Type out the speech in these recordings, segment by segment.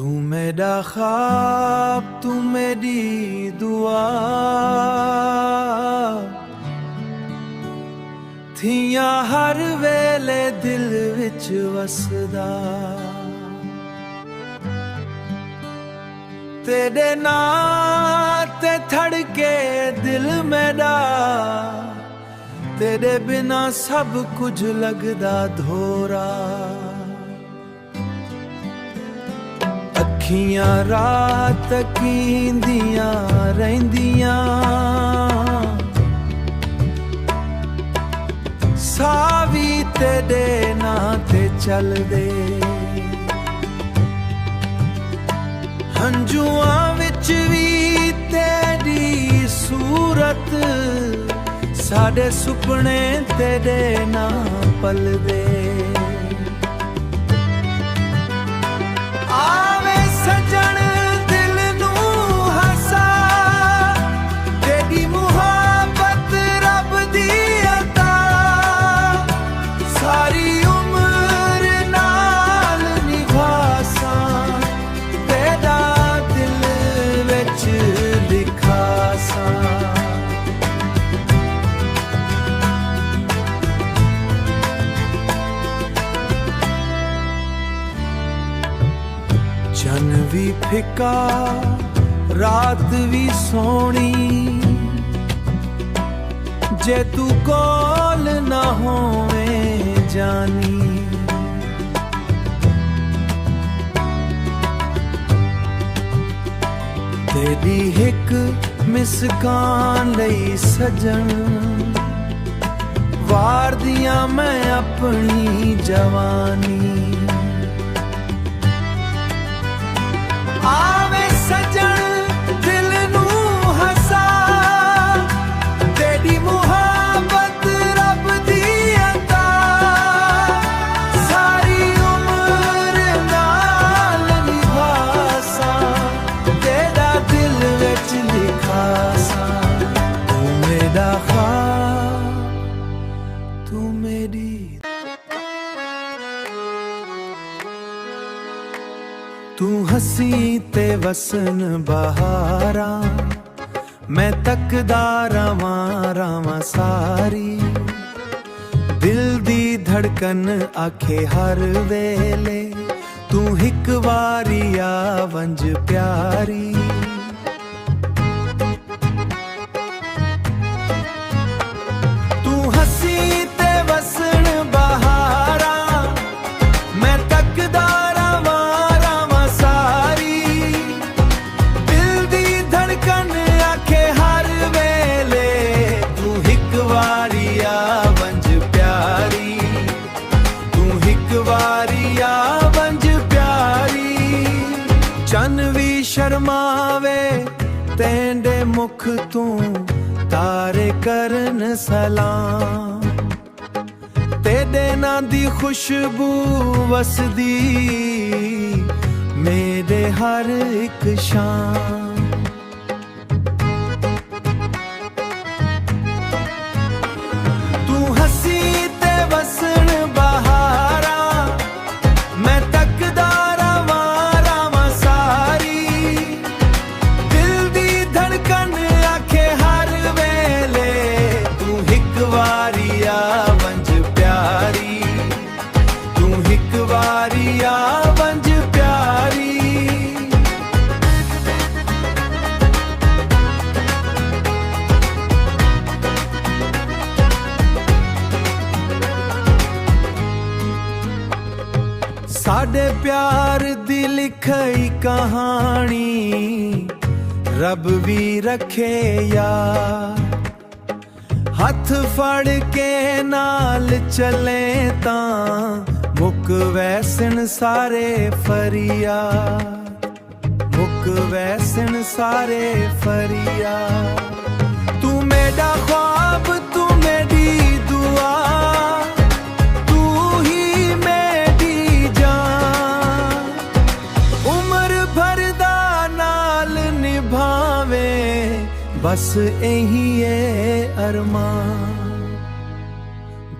तू मेरा ख्वाब, तू मेरी दुआ, थियां हर वेले दिल विच वसदा। तेरे नाम ते धड़के दिल मेरा, तेरे बिना सब कुछ लगदा धोरा। अखियां रात कींदियां रहिंदियां, सावी तेरे नाम ते चलदे। हंजुआं विच भी तेरी सूरत, साडे सुपने तेरे नाम पलदे। आवे सजन दिल नू हसा, तेरी मुहब्बत रब दी अता। सारी उम्र नाल निभासा, तेरा दिल विच लिखा सा। चन भी फिका रात भी सोनी, जे तू कोल ना होवे जानी। तेरी हिक मुस्कान लई सजन, वार दियां मैं अपनी जवानी। आवे सजन दिल नू हसा, तेरी मुहब्बत रब दी अता। सारी उम्र नाल निभासा, तेरा दिल विच लिखा सा। तू मेरा ख्वाब, तू मेरी। तू हसी ते वसन बहारा, मैं तकदा रवां रवां सारी। दिल दी धड़कन आखे हर वेले, तू हिक वारी आ वंज प्यारी। तू हसी ते वसन बहारा, मैं तकदा शर्मावे तेंदे मुख तू, तारे करन सलाम। तेरे नां दी खुशबू वसदी मेरे हर एक शाम। तू हसी ते वसन बहारा, मैं तकदा साडे प्यार दी लिखई कहानी, रब भी रखे यार। हथ फड़ के नाल चले तां, मुक वैसन सारे फरियाद, मुक वैसन सारे फरियाद। तू मेरा ख्वाब, तू मेरी दुआ, बस यही है अरमान,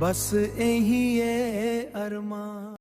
बस यही है अरमान।